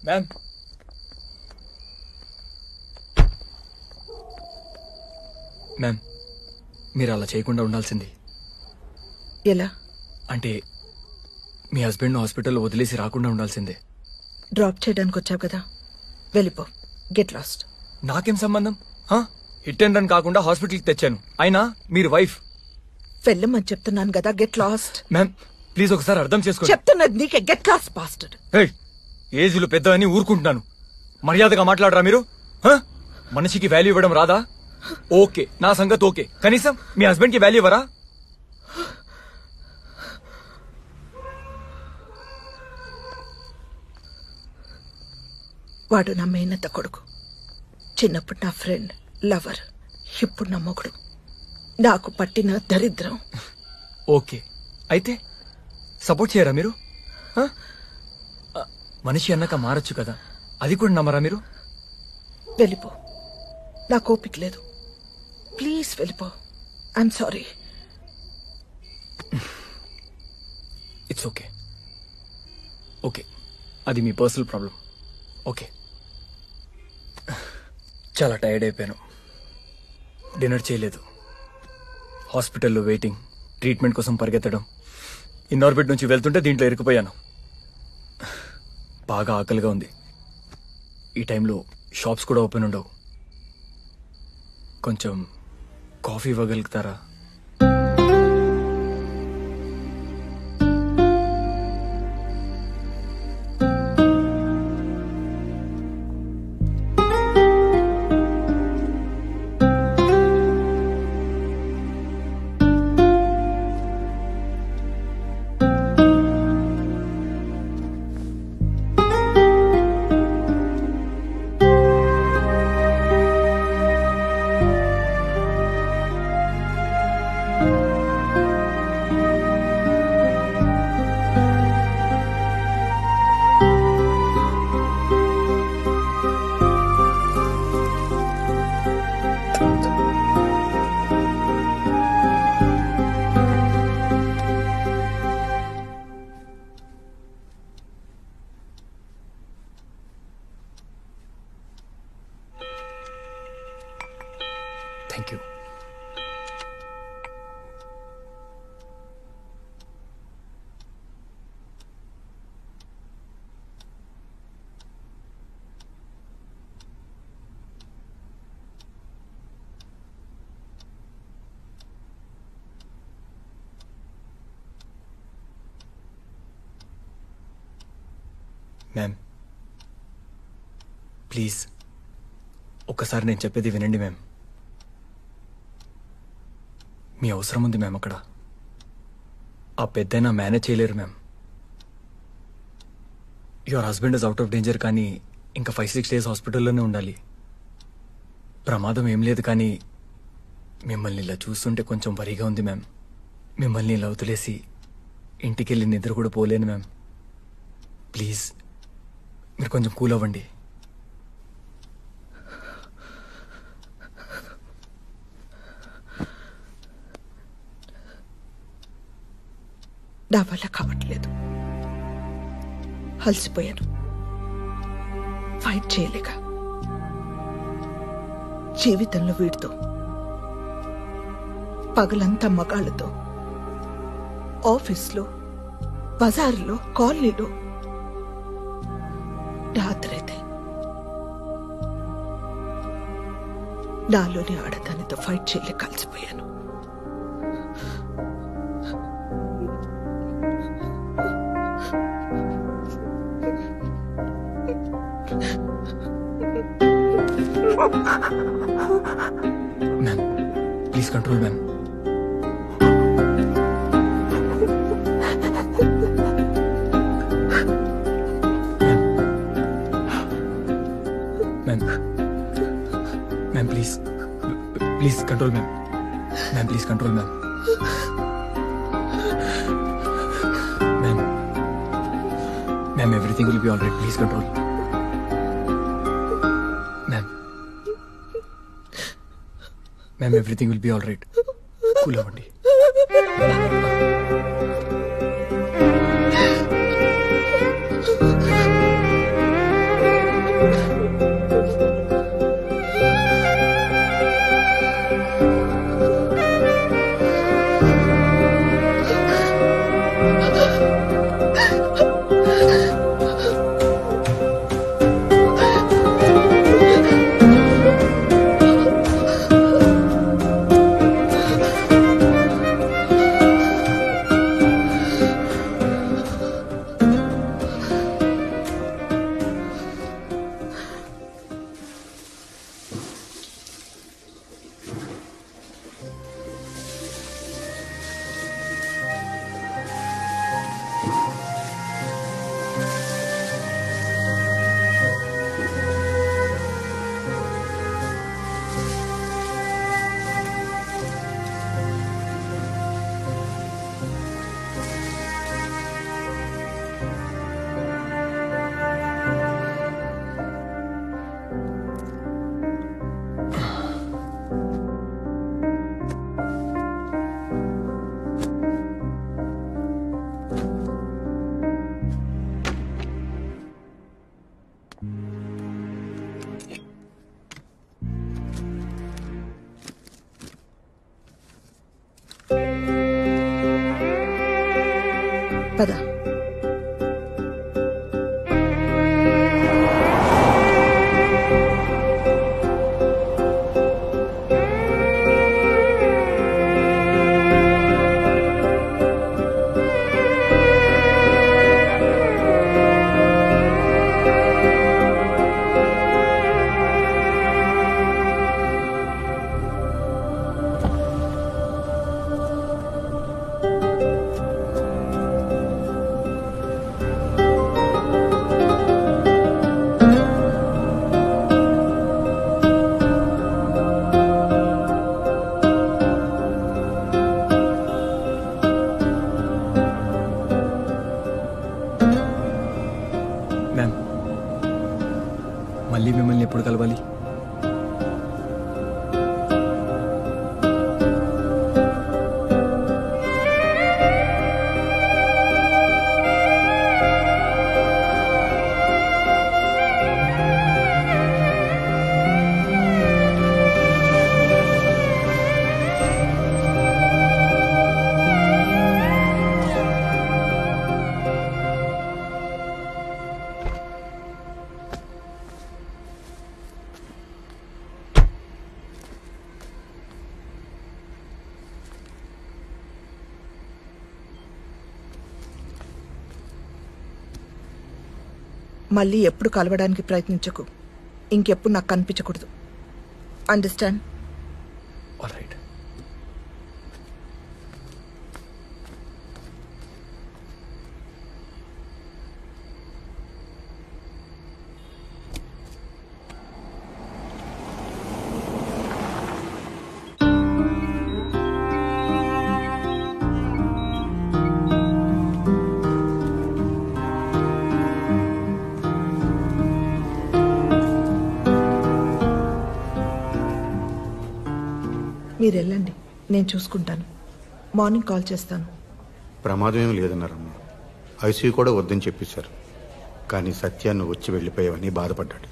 Ma'am ma'am మీరు అలా చేయకుండా ఉండాల్సింది. ఎలా అంటే మీ హస్బెండ్ హాస్పిటల్లో వదిలేసి రాకుండా ఉండాల్సిందే. డ్రాప్ చేయడానికి వచ్చావు కదా, వెళ్ళిపో. Get lost. నాకేం సంబంధం? హిట్ అండ్ రన్ కాకుండా హాస్పిటల్కి తెచ్చాను. అయినా మీరు వైఫ్. వెళ్ళమని చెప్తున్నాను కదా, గెట్ లాస్ట్. మ్యామ్ ప్లీజ్ ఒకసారి అర్థం చేసుకోండి. చెప్తున్నది నీకే, గెట్ లాస్ట్ బాస్టర్డ్. ఏజ్లు పెద్ద అని ఊరుకుంటున్నాను. మర్యాదగా మాట్లాడరా మీరు? మనిషికి వాల్యూ ఇవ్వడం రాదా? ఓకే, నా సంగతి ఓకే. కనీసం మీ హస్బెండ్ కి వాల్యూ ఇవ్వరా? వాడు నా మేనత్త కొడుకు. చిన్నప్పుడు నా ఫ్రెండ్, లవర్. ఇప్పుడు నా మొగుడు. నాకు పట్టిన దరిద్రం. ఓకే, అయితే సపోర్ట్ చేయరా మీరు? మనిషి అన్నాక మారచ్చు కదా, అది కూడా నమ్మరా మీరు? వెళ్ళిపో, నాకు ఓపిక లేదు. ప్లీజ్ వెళ్ళిపో. I'm sorry. It's okay. Okay, అది మీ పర్సనల్ ప్రాబ్లం. ఓకే, చాలా టైర్డ్ అయిపోయాను. డిన్నర్ చేయలేదు. హాస్పిటల్లో వెయిటింగ్, ట్రీట్మెంట్ కోసం పరిగెత్తడం. ఇన్నార్బిట్ నుంచి వెళ్తుంటే దీంట్లో ఇరుక్కుపోయాను. బాగా ఆకలిగా ఉంది. ఈ టైంలో షాప్స్ కూడా ఓపెన్ ఉండవు. కొంచెం కాఫీ ఇవ్వగలుగుతారా? Thank you. మ్యామ్ ప్లీజ్ ఒక్కసారి నేను చెప్పేది వినండి మ్యామ్. మీ అవసరం ఉంది మ్యామ్ అక్కడ. ఆ పెద్దయినా మేనేజ్ చేయలేరు ma'am. Your husband is out of danger, కానీ ఇంకా 5-6 days హాస్పిటల్లోనే ఉండాలి. ప్రమాదం ఏం లేదు, కానీ మిమ్మల్ని ఇలా చూస్తుంటే కొంచెం వరిగా ఉంది మ్యామ్. మిమ్మల్ని ఇలా వదిలేసి ఇంటికి వెళ్ళి నిద్ర కూడా పోలేను మ్యామ్. ప్లీజ్ మీరు కొంచెం కూల్ అవ్వండి. నా వల్ల కావట్లేదు. అలసిపోయాను. ఫైట్ చేయలేక జీవితంలో వీడితో, పగలంతా మగాళ్ళతో, ఆఫీస్లో, బజార్లో, కాలనీలో, రాత్రైతే నాలోని ఆడదానితో ఫైట్ చేయలేక కలిసిపోయాను. Ma'am please control ma'am. Ma'am please please control ma'am. Ma'am please control ma'am. Ma'am everything will be all right. Please control. Ma'am everything will be all right. Cool అవ్వండి. పద. మ్యామ్, మళ్ళీ మిమ్మల్ని ఎప్పుడు కలవాలి? మళ్ళీ ఎప్పుడు కలవడానికి ప్రయత్నించకు. ఇంకెప్పుడు నాకు కనిపించకూడదు. అండర్స్టాండ్? All right. మీరు వెళ్ళండి, నేను చూసుకుంటాను. మార్నింగ్ కాల్ చేస్తాను. ప్రమాదం ఏమి లేదన్నారమ్మా. ఐసీయూ కూడా వద్దని చెప్పేశారు. కానీ సత్యాన్ని వచ్చి వెళ్ళిపోయావని బాధపడ్డాడు.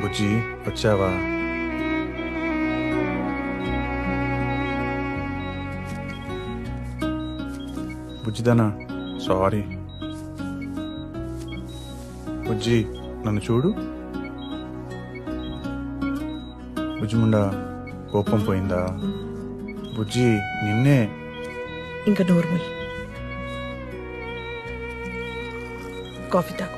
బుజ్జి, వచ్చావా? బుజ్జిదానా, సారీ. బుజ్జి, నన్ను చూడు. బుజ్జిముండా, కోపం పోయిందా? బుజ్జి, నిన్నే. ఇంకా నోర్మల్. కాఫీ తాగు.